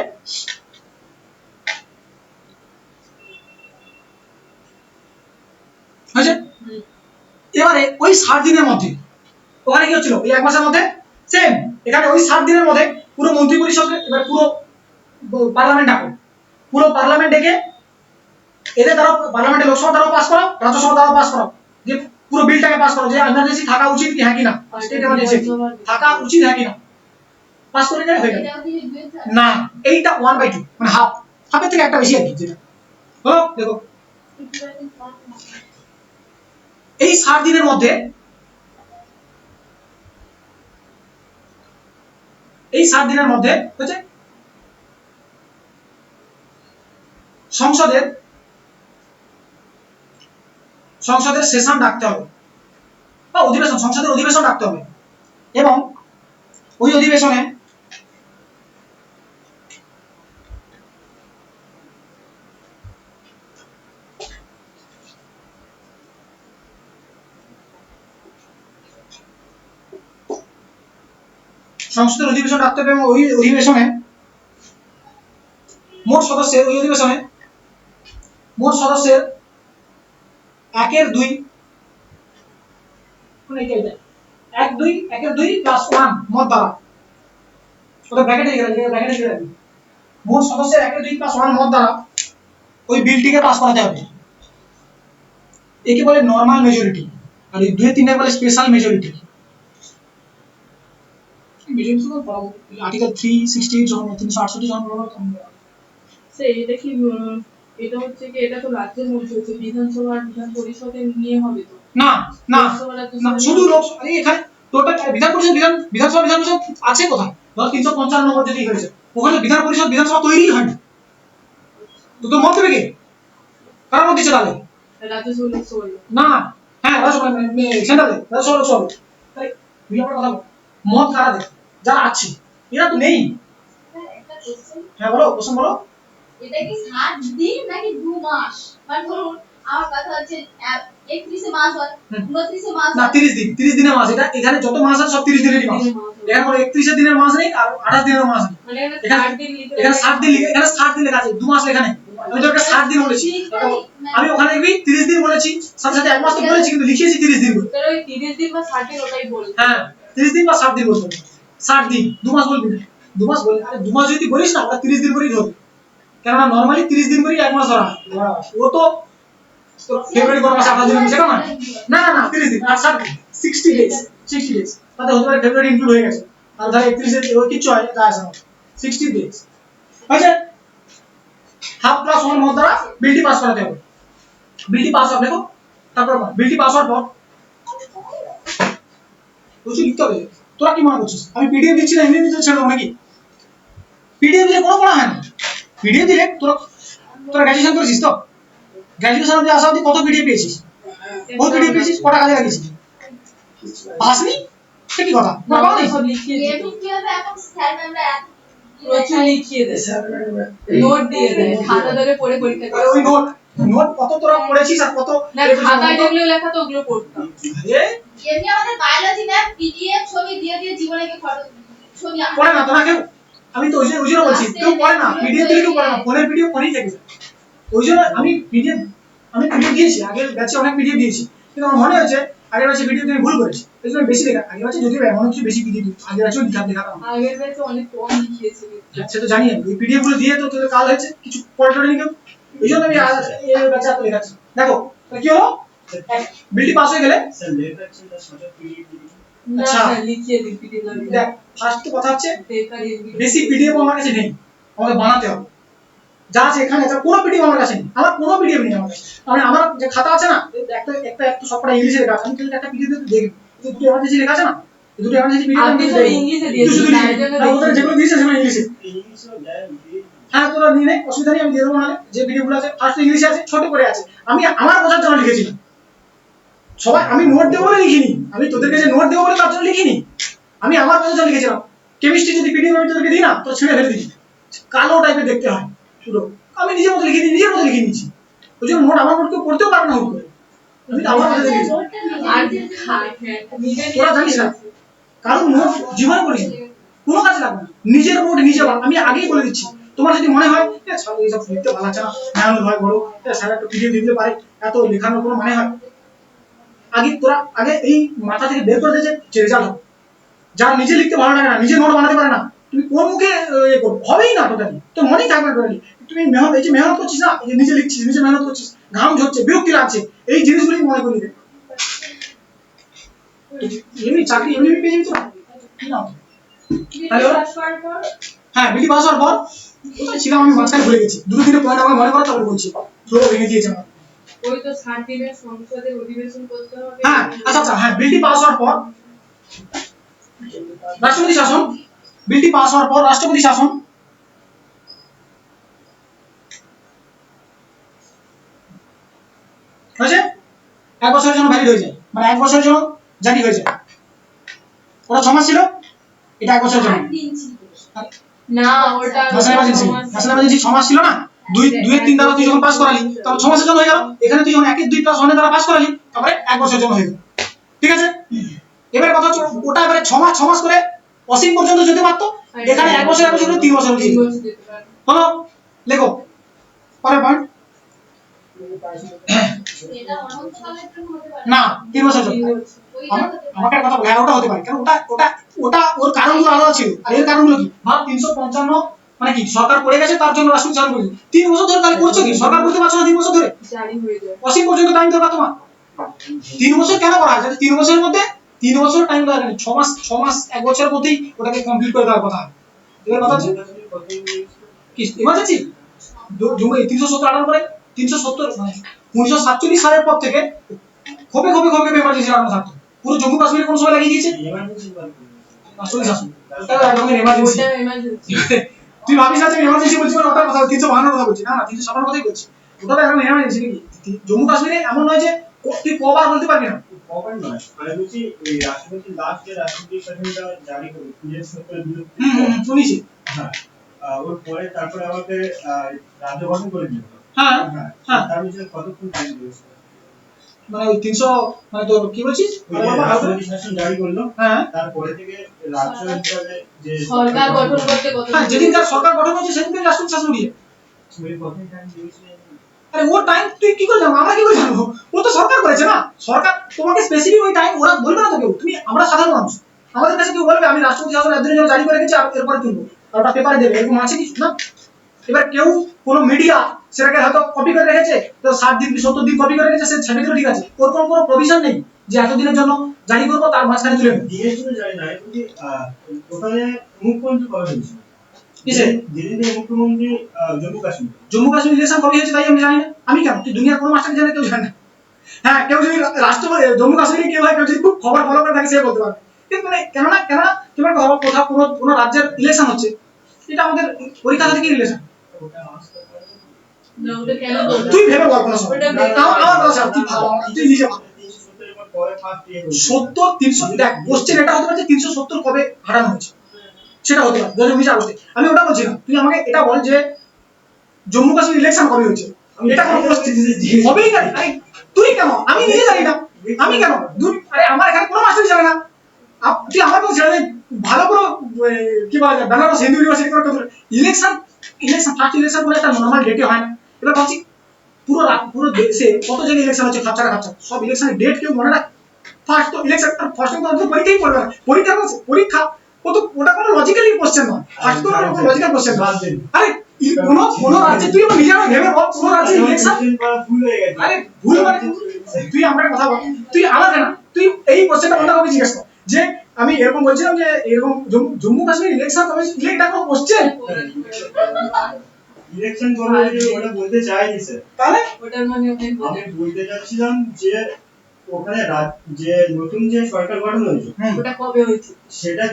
হয়েছে? এবারে ওই 7 দিনের মধ্যে ওখানে কি হচ্ছিল? এই 1 মাসের মধ্যে সেম, এখানে ওই 7 দিনের মধ্যে পুরো মন্ত্রী পরিষদ, এবার পুরো পার্লামেন্ট ডাকো, পুরো পার্লামেন্ট ডেকে এদের দ্বারা পার্লামেন্টে লোকসভা দ্বারা পাস করা, রাজ্যসভা দ্বারা পাস করা, যে পুরো বিলটাকে পাস করা যে এমার্জেন্সি থাকা উচিত কি হ্যাঁ কি না, স্টেট এমার্জেন্সি থাকা উচিত হ্যাঁ কি না, পাস করে গেলে হয়ে গেল। না, এইটা 1/2 মানে হাফের থেকে একটা বেশি আর কি, যেটা হলো। দেখো, এই 7 দিনের মধ্যে হচ্ছে সংসদের সেশন ডাকতে হবে বা সংসদের অধিবেশন ডাকতে হবে এবং ওই অধিবেশনে ডাকতে হবে এবং ওই অধিবেশনে মোট সদস্যের একের দুই প্লাস ওয়ান মত দ্বারা ওটা ব্র্যাকেটে লিখে রাখবি মোট সদস্যের একের দুই প্লাস ওয়ান মত দ্বারা ওই বিলটিকে পাস করাতে হবে। একে বলে নর্মাল মেজরিটি আর এই দুই তিনটা বলে স্পেশাল মেজরিটি। আর্টিকেল 368 যখন 368 যখন সে এটা কি এটা হচ্ছে কি এটা তো রাজ্যের মধ্যে হচ্ছে বিধানসভা আর বিধান পরিষদে নিয়ে হবে তো না না শুধু এখানে টোটাল বিধানসভা বিধান পরিষদ আছে কোথায়? ধর 355 নম্বর যদি হয়েছে ওখানে বিধান পরিষদ বিধানসভা তৈরি হয় না তো তোর মত দেবে কে? কার মত দিচ্ছে তাহলে? রাজ্যসভা লোকসভা না হ্যাঁ রাজ্যসভা সেন্ট্রালে রাজ্যসভা লোকসভা তাই দুই নম্বর কথা মত কারা দেয়? যারা আছে এরা তো নেই। হ্যাঁ বলো কোশ্চেন বলো। এটা কি 7 দিন নাকি 2 মাস? মানে ধরুন আমার কথা হচ্ছে 31 মাস হয় 29 মাস না 30 দিনের মাস। এটা এখানে যত মাস আছে সব 30 দিনেরই মাস। এখানে 31 দিনের মাস নেই আর 28 দিনের মাস নেই। মানে এখানে 60 দিন লিখে এখানে 60 দিন লেখা আছে 2 মাস লেখা নেই। আমি তো একটা 60 দিন বলেছি আমি ওখানে লিখবি 30 দিন বলেছি সাথে সাথে এক মাস তো বলেছি কিন্তু লিখেছি 30 দিন বলে। তাহলে ওই 30 দিন বা 60 দিন ওটাই বল। হ্যাঁ 30 দিন বা 60 দিন বলতে 60 দিন 2 মাস বলবি না 2 মাস বলি আরে 2 মাস যদি বলিস না ওটা 30 দিন করেই ধরবি কারণ নরমালি 30 দিন করেই এক মাস ধরা ও তো ফেব্রুয়ারি কোন মাসে 28 দিন সেটা না না না 30 দিন আর 60 ডেজ তাতে হতে পারে ফেব্রুয়ারি ইনক্লুড হয়ে গেছে আর ধর 31 এর ওই কিছু হয় তা আসে না 60 ডেজ আচ্ছা হাফ প্লাস 1 মত দ্বারা বিলটি পাস করাতে হবে। বিলটি পাস হবে দেখো তারপর বিলটি পাস হওয়ার পর বুঝলি লিখতে হবে। তোরা কি মনে করছিস আমি পিডিএফ দিচ্ছি না এমনি এমনি ছেড়ে দেবো নাকি? পিডিএফ দিলে কোনো পড়া হয় না। পিডিএফ দিলে তোরা গ্র্যাজুয়েশন করেছিস তো গ্র্যাজুয়েশন অবধি আসা অবধি কত পিডিএফ পেয়েছিস? বহুত পিডিএফ পেয়েছিস কটা কাজে লাগিয়েছিস? পাসনি সে কি কথা না পাওনি সব লিখিয়ে দিই এটুক কি হবে এখন স্যার ম্যামরা প্রচুর লিখিয়ে দেয় নোট দিয়ে দেয় খাতা ধরে পড়ে পরীক্ষা করে ওই নোট কত তোরা পড়েছিস আর কত না খাতায় যেগুলো লেখা তো ওগুলো পড়তাম। এমনি আমাদের বায়োলজি ম্যাম পিডিএফ ছবি দিয়ে দিয়ে জীবনে ফটো ছবি পড়ে না তোরা কেউ আমি তো ওই জন্য বলছি কেউ পড়ে না পিডিএফ দিলে কেউ পড়ে না ফোনের ভিডিও পড়েই থাকে ওই জন্য আমি পিডিএফ দিয়েছি আগের ব্যাচে অনেক পিডিএফ দিয়েছি কিন্তু আমার মনে হয়েছে আগের ব্যাচে ভিডিও তুমি ভুল করেছি এই জন্য বেশি লেখা আগের ব্যাচে যদিও এমন কিছু বেশি পিডিএফ আগের ব্যাচেও দেখাতাম আগের ব্যাচে অনেক কম লিখিয়েছিল সে তো জানি আমি ওই পিডিএফ গুলো দিয়ে তো তোদের কাল হয়েছে কিছু পড়ে কেউ এই জন্য আমি এই ব্যাচে এত লেখাচ্ছি দেখো কি হলো বিলটি পাস হয়ে গেলে আচ্ছা লিখিয়ে দিই পিডিএফ লাগে দেখ ফার্স্ট কথা হচ্ছে বেকারি বেসিক পিডিএফ আমার কাছে নেই আমাকে বানাতে হবে যা আছে এখানে যা কোনো পিডিএফ আমার কাছে নেই আমার কোনো পিডিএফ নেই আমার কাছে মানে আমার যে খাতা আছে না একটা সবকটা ইংলিশে লেখা আছে আমি কিন্তু একটা পিডিএফ দেখবি দুটো এমার্জেন্সি লেখা আছে না দুটো এমার্জেন্সি পিডিএফ আপনি সব ইংলিশে দিয়েছেন তার জন্য ওদের যেগুলো দিয়েছে সেগুলো ইংলিশে হ্যাঁ তোরা নিয়ে নে অসুবিধা নেই আমি দিয়ে দেবো নাহলে যে পিডিএফ গুলো আছে ফার্স্ট ইংলিশে আছে ছোট করে আছে আমি আমার বোঝার জন্য লিখেছিলাম সবাই আমি নোট দেবো বলে লিখিনি আমি তোদের কাছে নোট দেবো বলে তার জন্য লিখিনি আমি আমার বোঝার জন্য লিখেছিলাম কেমিস্ট্রি যদি পিডিএফ আমি তোদেরকে দিই না তো ছেড়ে ফেলে দিই কালো টাইপের দেখতে হয় পুরো আমি নিজের মতো লিখে নিয়েছি ওই জন্য নোট আমার নোট কেউ পড়তেও পারবে না হুট করে আমি তো আমার মতো লিখেছি আর নিজে তোরা জানিস না কারণ নোট জীবনে পড়িস কোনো কাজে লাগবে না নিজের নোট নিজে আমি আগেই বলে দিচ্ছি তোমার যদি মনে হয় ছাড়ো এইসব লিখতে ভালো লাগছে না মেহনত হয় বড় স্যার একটু পিডিএফ দিতে পারে এত লেখানোর কোনো মানে হয় তোরা আগে এই মাথা থেকে বের করে দিয়েছে যে রেজাল্ট হবে যারা নিজে লিখতে ভালো লাগে না নিজে নোট বানাতে পারে না তুমি কোন মুখে হবেই না টোটালি তো মনেই থাকবে টোটালি তুমি মেহনত করছিস না এই যে নিজে লিখছিস নিজে মেহনত করছিস ঘাম ঝরছে বিরক্তি লাগছে এই জিনিসগুলি মনে করে নিতে এমনি চাকরি এমনি পেয়ে যাবি তো হ্যাঁ বিটি পাস হওয়ার পর কোথায় ছিলাম আমি মাঝখানে ভুলে গেছি দুটো তিনটে পয়েন্ট আমার মনে করো তারপরে বলছি ফ্লো ভেঙে দিয়েছে আমার ওই তো 60 দিনের সংসদে অধিবেশন করতে হবে হ্যাঁ আচ্ছা হ্যাঁ বিলটি পাস হওয়ার পর রাষ্ট্রপতি শাসন বিলটি পাস হওয়ার পর রাষ্ট্রপতি শাসন এক বছরের জন্য ভ্যালিড হয়ে যায়, মানে এক বছরের জন্য জারি হয়ে যায়। ওটা 6 মাস ছিল, এটা এক বছরের জন্য। 8 দিন ছিল। না ওটা ন্যাশনাল এমার্জেন্সি, ন্যাশনাল এমার্জেন্সি 6 মাস ছিল না, 2 2 3 দ্বারা তুই যখন পাস করালি তখন 6 মাসের জন্য হয়ে গেল। এখানে তুই যখন 1 2 প্লাস 1 দ্বারা পাস করালি তারপরে এক বছরের জন্য হয়ে গেল। ঠিক আছে, এবারে কথা হচ্ছে ওটা এবারে 6 মাস করে অসীম পর্যন্ত যেতে পারতো, এখানে এক বছর 3 বছর হয়েছে। হলো, লেখো পরের পয়েন্ট। এটা অনন্তকালের জন্য হতে পারে না 3 বছর জন্য। ওইটা হতে পারে। আমাকে কথা বলে, হ্যাঁ ওটা হতে পারে, কারণ ওটা ওর কারণগুলো আলাদা ছিল। আর এর কারণগুলো কি? ভাব 355 মানে কি সরকার পড়ে গেছে তার জন্য রাষ্ট্রপতি চালু করেছে। 3 বছর ধরে তাহলে করছো কি? সরকার করতে পারছো না 3 বছর ধরে? জারি হয়ে যায়। অসীম পর্যন্ত টাইম দরকার তোমার। 3 বছর কেন করা আছে? 3 বছরের মধ্যে 3 বছর টাইম দরকার নেই, 6 মাস এক বছরের মধ্যেই ওটাকে কমপ্লিট করে দেওয়ার কথা। এর কথা হচ্ছে কি ইমার্জেন্সি 370 পরে 370 মানে 1947 সালের পর থেকে খোপে ইমার্জেন্সি লাগানো থাকতো। পুরো জম্মু কাশ্মীরে কোন সময় লাগিয়ে দিয়েছে? রাষ্ট্রপতি শাসন। ওটা একদম ইমার্জেন্সি। ওটা emergency। তুই ভাবিস না যে ইমার্জেন্সি বলছি মানে ওটার কথা 352 কথা বলছি, না 356 কথাই বলছি। ওটা তো একদম ইমার্জেন্সি নাকি? জম্মু কাশ্মীরে এমন নয় যে তুই কবার বলতে পারবি না। কবার নয়, মানে বলছি এই রাষ্ট্রপতি লাস্ট যে রাষ্ট্রপতি শাসনটা জারি করে 1970 বিলুপ্তির শুনেছি। হ্যাঁ, ওর পরে তারপরে আমাকে রাজ্য গঠন করে দিল। হ্যাঁ হ্যাঁ, তার পিছনে কতক্ষণ টাইম লেগেছে? মানে ওই 300 মানে তোর কি বলছিস? ওই যে রাষ্ট্রপতি শাসন জারি করলো, হ্যাঁ তারপরে থেকে রাজ্য হিসেবে যে সরকার গঠন করতে কত হ্যাঁ, যেদিনকার সরকার গঠন হয়েছে সেদিনকার রাষ্ট্রপতি শাসন দিয়ে। ওই কতক্ষণ টাইম লেগেছে? আরে ও টাইম তুই কি করে জানবো? আমরা কি করে জানবো? ও তো সরকার করেছে না। সরকার তোমাকে স্পেসিফিক ওই টাইম ওরা বলবে না তো কেউ। তুমি আমরা সাধারণ মানুষ, আমাদের কাছে কেউ বলবে আমি রাষ্ট্রপতি শাসন একদিনের জন্য জারি করে গেছি আর এরপরে তুলবো আর ওটা পেপারে দেবে, এরকম আছে কিছু না। এবার কেউ কোনো মিডিয়া সেটাকে হয়তো কপি করে রেখেছে, তো 60 দিন 70 দিন কপি করে রেখেছে, সে ছেড়ে দিল, ঠিক আছে। ওর কোনো প্রভিশন নেই যে এতদিনের জন্য জারি করবো তার মাঝখানে তুলে নেবো। দিনের জন্য জানি না, বলছি ওখানে মুখ্যমন্ত্রী কবে হয়েছিল? কিসে? দিল্লিতে মুখ্যমন্ত্রী জম্মু কাশ্মীর ইলেকশন কবে হয়েছে তাই আমি জানি না। আমি কেন? তুই দুনিয়ার কোনো মাস্টার জানে? কেউ জানে না। হ্যাঁ, কেউ যদি রাষ্ট্রপতি জম্মু কাশ্মীরে কেউ হয়, কেউ যদি খুব খবর ফলো করে থাকে সে বলতে পারবে। কিন্তু মানে কেননা তোমার কোথাও কোনো রাজ্যের ইলেকশন হচ্ছে, এটা আমাদের পরীক্ষা থেকে রিলেশন। না ওটা কেন বলবো? তুই ভেবে বল কোনো সময়। ওটা আমার কথা তুই ভালো, তুই নিজে ভালো। 70 300 দেখ কোশ্চেন এটা হতে পারে যে 370 কবে হারানো হয়েছে, সেটা হতে পারে 2019 আগস্টে। আমি ওটা বলছি না, তুই আমাকে এটা বল যে জম্মু কাশ্মীর ইলেকশন কবে হয়েছে, এটা কোনো কোশ্চেন হবেই না। আরে তুই কেন? আমি নিজে জানি না, আমি কেন? আরে আমার এখানে কোনো মাস্টারই জানে না। তুই আমার কাছে জানে ভালো করে কি বলা যায়, বেনারস হিন্দু ইউনিভার্সিটি করে ইলেকশন ফার্স্ট ইলেকশন করে একটা নরমাল ডেটে হয় না। এবার ভাবছি পুরো দেশে কত জায়গায় ইলেকশন হচ্ছে, খাপছাড়া সব ইলেকশনের ডেট কেউ মনে রাখে? ফার্স্ট তো ইলেকশন, ফার্স্ট তো পরীক্ষাই পড়বে না। পরীক্ষা ওটা কোনো লজিক্যালি কোশ্চেন নয়। ফার্স্ট তো কোনো লজিক্যাল কোশ্চেন নয়। আরে কোনো রাজ্যে তুই আমার নিজের ভেবে বল, কোনো রাজ্যে ইলেকশন ভুল হয়ে গেছে। আরে ভুল মানে তুই আমার কথা বল, তুই আমাকে না, তুই এই কোশ্চেনটা অন্য কাউকে জিজ্ঞেস কর যে আমি এরকম বলছিলাম যে এরকম জম্মু কাশ্মীর ইলেকশন কবে, এটা কোনো কোশ্চেন? ইলেকশন কবে হয়েছে ওটা বলতে চাইনি স্যার। তাহলে ওটার মানে আমি বলতে চাচ্ছিলাম যে ওখানে যে নতুন যে সরকার গঠন হয়েছে ওটা কবে হয়েছে? সেটা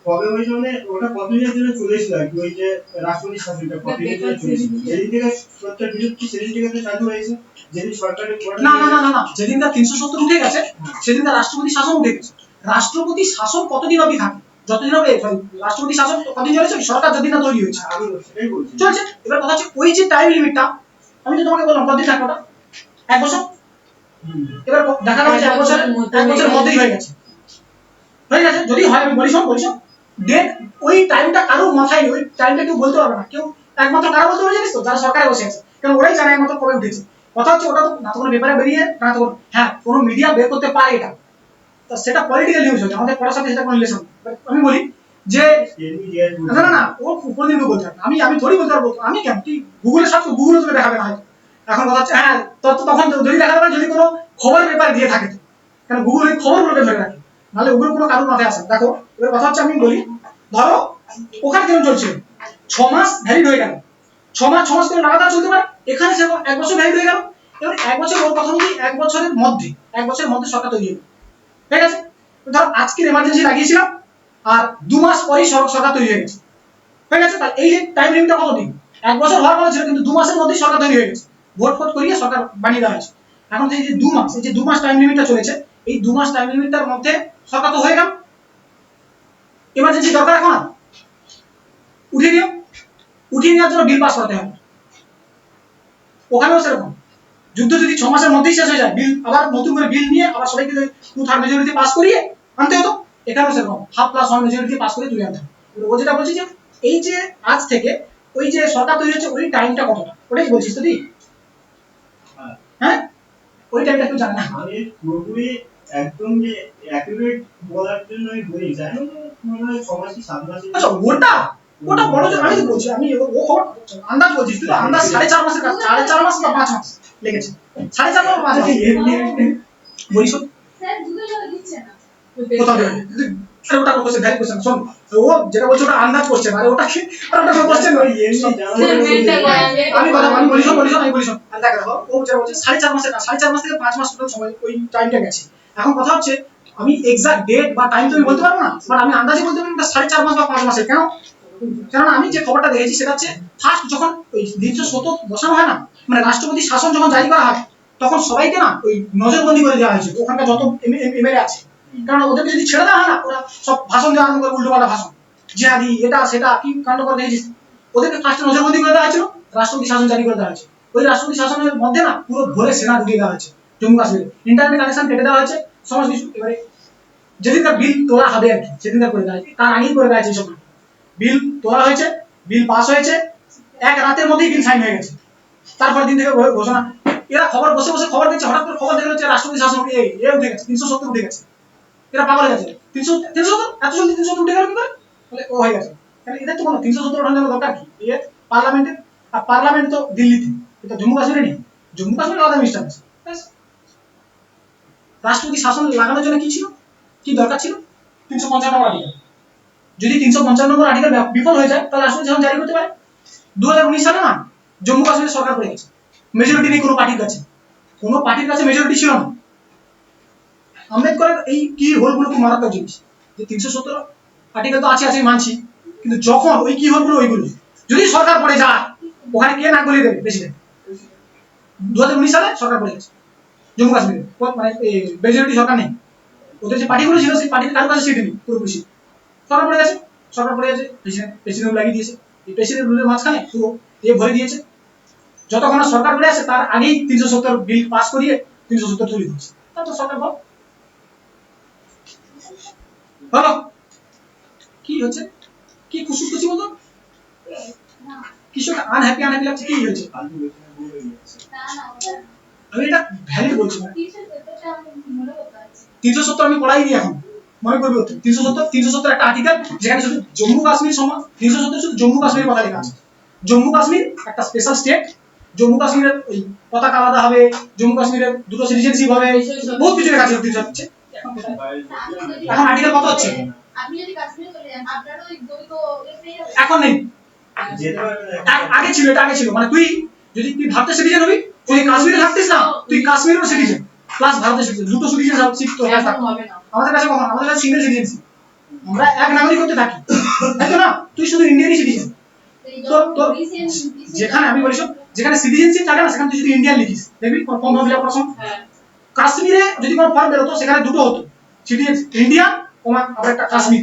কবে হয়েছে মানে ওটা কতদিনের জন্য চলেছিল আর কি, ওই যে রাষ্ট্রপতি শাসনটা কতদিনের জন্য চলেছিল, যেদিন থেকে সরকার বিলুপ্তি সেদিন থেকে তো চালু হয়েছে, যেদিন সরকারের না না না না না, যেদিনকার 370 উঠে গেছে সেদিনকার রাষ্ট্রপতি শাসন উঠে গেছে। রাষ্ট্রপতি শাসন কতদিন অবধি থাকে? যতদিন হবে রাষ্ট্রপতি শাসন কতদিন চলেছে? সরকার যতদিন না তৈরি হয়েছে আমি সেটাই বলছি। চলছে। এবার কথা হচ্ছে ওই যে টাইম লিমিটটা আমি তো তোমাকে বললাম কতদিন থাকবে ওটা? 1 বছর। এবার দেখা গেল যে 1 বছরের মধ্যেই হয়ে গেছে। যদি হয় আমি বলি শোন ডেট ওই টাইমটা কারোর মাথায় নেই, ওই টাইমটা কেউ বলতে পারবে না। কেউ একমাত্র কারা বলতে পারবে জানিস তো? যারা সরকারে বসে আছে, কারণ ওরাই জানে একমাত্র কবে উঠেছে। কথা হচ্ছে ওটা তো না তো কোনো পেপারে বেরিয়ে না তো হ্যাঁ কোনো মিডিয়া বের করতে পারে এটা, তো সেটা পলিটিক্যাল নিউজ হচ্ছে, আমাদের পড়ার সাথে সেটা কোনো রিলেশন। আমি বলি যে না না না ও কোনদিন বলতে পারবে, আমি থোড়ি বলতে পারবো। আমি কেন? তুই গুগলে সার্চ কর, গুগলে তোকে দেখাবে না হয়তো। এখন কথা হচ্ছে হ্যাঁ তখন যদি দেখাবে না যদি কোনো খবর পেপার দিয়ে থাকে তো, কারণ গুগল ওই খবরগুলোকে ধরে রাখে, নাহলে ওগুলো কোনো কারোর মাথায় আসে না। দেখো এবার কথা হচ্ছে আমি বলি, ধরো ওখানে কেমন চলছিল 6 মাস ভ্যালিড হয়ে গেল, 6 মাস করে লাগাতার চলতে পারে। এখানে সেরকম 1 বছর ভ্যালিড হয়ে গেল। এবার 1 বছর ওর কথা বলি 1 বছরের মধ্যে সরকার তৈরি হবে, ঠিক আছে। ধরো আজকের এমার্জেন্সি লাগিয়েছিলাম আর 2 মাস পরেই সরকার তৈরি হয়ে গেছে, ঠিক আছে। তাহলে এই যে টাইম লিমিটটা কতদিন? 1 বছর হওয়ার কথা ছিল, কিন্তু 2 মাসের মধ্যেই সরকার তৈরি হয়ে গেছে। ভোট করিয়ে সরকার বানিয়ে দেওয়া হয়েছে। এখন যে 2 মাস, এই যে 2 মাস টাইম লিমিটটা চলেছে, এই 2 মাস টাইম লিমিটটার মধ্যে সরকার তো হয়ে গেল, এমার্জেন্সি দরকার এখন আর উঠিয়ে নিও, উঠিয়ে নেওয়ার জন্য বিল পাস করতে হবে। ওখানেও সেরকম, যুদ্ধ যদি 6 মাসের মধ্যেই শেষ হয়ে যায়, বিল আবার নতুন করে বিল নিয়ে আবার সবাইকে 2/3 মেজরিটি পাস করিয়ে আনতে হতো। এখানেও সেরকম 1/2+1 মেজরিটি পাস করে তুলে আনতে হবে। ও যেটা বলছে যে এই যে আজ থেকে ওই যে সরকার তৈরি হচ্ছে ওই টাইমটা কতটা, ওটাই বলছিস তো তুই? হ্যাঁ, ওই টাইমটা একটু জানা না। আমি পুরোপুরি একদম যে অ্যাকুরেট বলার জন্য আমি বলি, জানো তো মনে হয় 6 মাস কি 7 মাস। আচ্ছা ওটা বড় যে আমি তো বলছি, আমি ও খবর আন্দাজ বলছি, তুই তো আন্দাজ 4.5 মাসের কাজ, 4.5 মাস বা 5 মাস লেগেছে, 4.5 বা 5 মাস বলিস। স্যার দুটো জল দিচ্ছে না। কোথাও দেবে আরে ওটা কোশ্চেন ভ্যালিড কোশ্চেন, শোন ও যেটা বলছে ওটা আন্দাজ করছে, আরে ওটা কি, আর ওটা কোশ্চেন নয়। আমি কথা আমি বলি শোন আমি বলি শোন, আর দেখো ও যেটা বলছে 4.5 মাসের কাজ, 4.5 মাস থেকে 5 মাস টোটাল সময় ওই টাইমটা গেছে। এখন কথা হচ্ছে আমি এক্সাক্ট ডেট বা টাইম তো আমি বলতে পারবো না, বাট আমি আন্দাজে বলতে পারি এটা 4.5 মাস বা 5 মাসের। কেন? কারণ আমি যে খবরটা দেখেছি সেটা হচ্ছে ফার্স্ট যখন ওই 370 বসানো হয় না, মানে রাষ্ট্রপতি শাসন যখন জারি করা হয়, তখন সবাইকে না ওই নজরবন্দি করে দেওয়া হয়েছে ওখানকার যত এমএলএ আছে। কারণ ওদেরকে যদি ছেড়ে দেওয়া হয় না, ওরা সব ভাষণ দেওয়া আরম্ভ করে, উল্টোপাল্টা ভাষণ, জিহাদি এটা সেটা কি কাণ্ড করে দেখেছিস। ওদেরকে ফার্স্টে নজরবন্দি করে দেওয়া হয়েছিল, রাষ্ট্রপতি শাসন জারি করে দেওয়া হয়েছে। ওই রাষ্ট্রপতি শাসনের মধ্যে না পুরো ভরে সেনা ঢুকিয়ে দেওয়া হয়েছে জম্মু কাশ্মীরে, ইন্টারনেট কানেকশন কেটে দেওয়া হয়েছে, সমস্ত কিছু। এবারে যেদিনকার বিল তোলা হবে আর কি সেদিনকার করে দেওয়া হয়েছে, তার আগেই করে দেওয়া হয়েছে সব। বিল তোলা হয়েছে, বিল পাস হয়েছে, এক রাতের মধ্যেই বিল সাইন হয়ে গেছে। তারপর দিন থেকে ঘোষণা, এরা খবর বসে বসে খবর দিচ্ছে, হঠাৎ করে খবর দেখে হচ্ছে রাষ্ট্রপতি শাসন উঠে গেছে, 370 উঠে গেছে। এরা পাগল হয়ে গেছে, 370 এত জলদি 370 উঠে গেল কি করে? বলে ও হয়ে গেছে। কারণ এদের তো কোনো 370 ওঠানোর দরকার কি? এর পার্লামেন্টে, আর পার্লামেন্ট তো দিল্লিতে, এটা জম্মু কাশ্মীরে নেই। জম্মু কাশ্মীরে আলাদা মিনিস্টার আছে। রাষ্ট্রপতি শাসন লাগানোর জন্য কি ছিল, কি দরকার ছিল? 355 নম্বর আর্টিকেল। যদি 355 নম্বর আর্টিকেল বিফল হয়ে যায় তাহলে রাষ্ট্রপতি শাসন জারি করতে পারে। 2019 সালে না জম্মু কাশ্মীরে সরকার পড়ে গেছে, মেজরিটি নেই কোনো পার্টির কাছে, কোনো পার্টির কাছে মেজরিটি ছিল না। আম্বেদকরের এই কি হোলগুলো খুব মারাত্মক জিনিস, যে 370 আর্টিকেল তো আছে আছে মানছি, কিন্তু যখন ওই কি হোলগুলো ওইগুলো যদি সরকার পড়ে যায়, ওখানে কে নাক গলিয়ে দেবে? প্রেসিডেন্ট। 2019 সালে সরকার পড়ে গেছে জম্মু কাশ্মীরে, মানে মেজরিটি সরকার নেই। ওদের যে পার্টিগুলো ছিল সেই পার্টির কারো কাছে সিট নেই, পুরোপুরি সিট। সরকার পড়ে গেছে, সরকার পড়ে গেছে, প্রেসিডেন্ট লাগিয়ে দিয়েছে। এই প্রেসিডেন্ট রুলের মাঝখানে পুরো ভরে দিয়েছে। যতক্ষণ না সরকার পড়ে আসে তার আগেই 370 বিল পাস করিয়ে 370 তুলে দিয়েছে। তারপর সরকার বল হলো কি হচ্ছে, কি খুশি খুশি বলতো, কিছু আনহ্যাপি লাগছে, কি হয়েছে? না না ওটা আমি এটা ভ্যালিড বলছি না। টিচার পেপারটা আমি মনে করতে পারছি। 370 আমি পড়াইনি এখন, মনে করবি হতো 370 একটা আর্টিকেল যেখানে শুধু জম্মু কাশ্মীর সমান 370 শুধু জম্মু কাশ্মীরের কথা লেখা আছে। জম্মু কাশ্মীর একটা স্পেশাল স্টেট, জম্মু কাশ্মীরের ওই পতাকা আলাদা হবে, জম্মু কাশ্মীরের দুটো সিটিজেনশিপ হবে, বহুত কিছু লেখা আছে 370। এখন আর্টিকেল কত হচ্ছে? আপনি যদি কাশ্মীরে চলে যান আপনারও ওই জমি তো পেয়ে যাবে। এখন নেই, যেতে পারবে আগে ছিল, এটা আগে ছিল। মানে তুই যদি তুই ভারতের সিটিজেন হবি, তুই কাশ্মীরে থাকতিস না, তুই কাশ্মীরের সিটিজেন প্লাস ভারতের সিটিজেন, দুটো সিটিজেনশিপ তো এখন থাকতো। হবে না। আমাদের কাছে কখন, আমাদের কাছে সিঙ্গেল সিটিজেনশিপ, আমরা এক নাগরিক হতে থাকি, তাই তো না? তুই শুধু ইন্ডিয়ানই সিটিজেন। তো যেখানে আমি বলি যেখানে সিটিজেনশিপ থাকে না সেখানে তুই যদি ইন্ডিয়ান লিখিস দেখবি ফর্ম ফিল আপ করার সময় হ্যাঁ কাশ্মীরে যদি কোনো ফর্ম বেরোতো সেখানে দুটো হতো, সিটিজেন ইন্ডিয়া আবার একটা কাশ্মীর,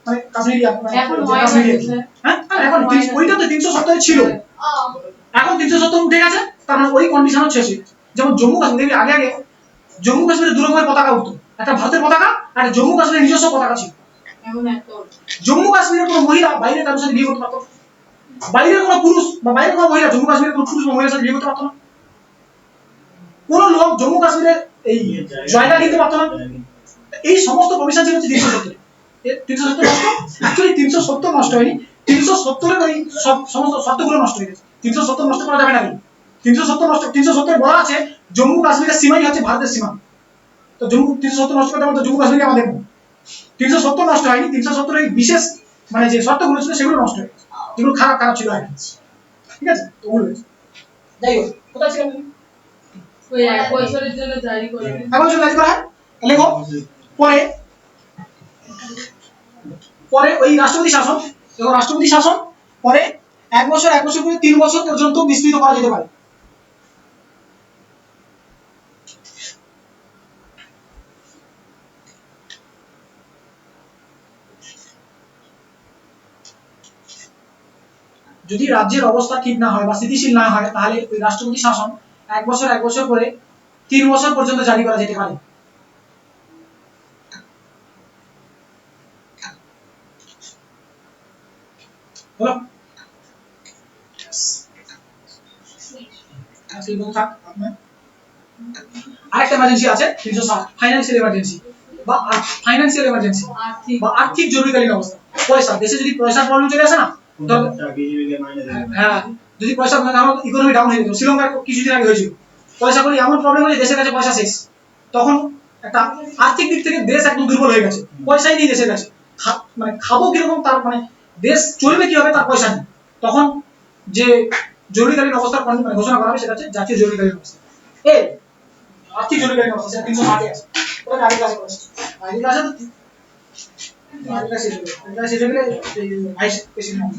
মানে কাশ্মীরি এখন হয় না কাশ্মীরি। স্যার। হ্যাঁ এখন ওইটা তো 370 ছিল, এখন 370 উঠে গেছে, তার মানে ওই কন্ডিশনও শেষ হয়ে গেছে। যেমন জম্মু কাশ্মীর দেখবি আগে আগে জম্মু কাশ্মীরে দু রকমের পতাকা উঠতো, একটা ভারতের পতাকা আর জম্মু কাশ্মীরের নিজস্ব পতাকা ছিল। এখন একটা জম্মু কাশ্মীরের কোনো মহিলা বাইরে কারোর সাথে বিয়ে করতে পারতো না, বাইরের কোনো পুরুষ বা বাইরের কোনো মহিলা জম্মু কাশ্মীরের কোনো পুরুষ বা মহিলার সাথে বিয়ে করতে পারতো না, কোনো লোক জম্মু কাশ্মীরের এই জায়গা নিতে পারতো না। এই সমস্ত প্রভিশন ছিল 370। 370 নষ্ট, অ্যাকচুয়ালি 370 নষ্ট হয়নি, 370 এর ওই সব সমস্ত শর্তগুলো নষ্ট হয়ে গেছে। 370 নষ্ট করা যাবে না, 370 নষ্ট, 370 বলা আছে জম্মু কাশ্মীরের সীমাই হচ্ছে ভারতের সীমা, তো জম্মু 370 নষ্ট করতে পারতো, জম্মু কাশ্মীরকে আমাদের 370 নষ্ট হয়নি, 370 এই বিশেষ মানে যে শর্তগুলো ছিল সেগুলো নষ্ট হয়ে গেছে, যেগুলো খারাপ খারাপ ছিল আগে। ঠিক আছে, তো ওগুলো যাই হোক, কোথায় ছিলাম? ওই এক বছরের জন্য জারি করে এখন চলে করা হয় লেখো। পরে পরে ওই রাষ্ট্রপতি শাসন, দেখো রাষ্ট্রপতি শাসন পরে 1 বছর করে 3 বছর পর্যন্ত বিস্তৃত করা যেতে পারে। যদি রাজ্যের অবস্থা ঠিক না হয় বা স্থিতিশীল না হয় তাহলে ওই রাষ্ট্রপতি শাসন 1 বছর করে 3 বছর পর্যন্ত জারি করা যেতে পারে। হলো আজকে বলতে থাক আপনার আরেকটা এমার্জেন্সি আছে 360 ফাইনান্সিয়াল এমার্জেন্সি বা ফাইনান্সিয়াল এমার্জেন্সি আর্থিক বা আর্থিক জরুরিকালীন অবস্থা। পয়সা দেশে যদি পয়সার প্রবলেম চলে আসে না তবে হ্যাঁ যদি পয়সা মানে আমার ইকোনমি ডাউন হয়ে যেত, শ্রীলঙ্কার কিছুদিন আগে হয়েছিল পয়সা করে এমন প্রবলেম হয়েছে দেশের কাছে পয়সা শেষ, তখন একটা আর্থিক দিক থেকে দেশ একদম দুর্বল হয়ে গেছে, পয়সাই নেই দেশের কাছে, মানে খাবো কিরকম তার মানে দেশ চলবে কিভাবে তার পয়সা নেই, তখন যে জরুরিকালীন অবস্থার মানে ঘোষণা করা হবে সেটা হচ্ছে জাতীয় জরুরিকালীন অবস্থা। এ আর্থিক জরুরিকালীন অবস্থা 360 আছে, ওটা আগে ক্লাসে করেছি, আগে ক্লাসে তো আগে ক্লাসে ভাইস প্রেসিডেন্ট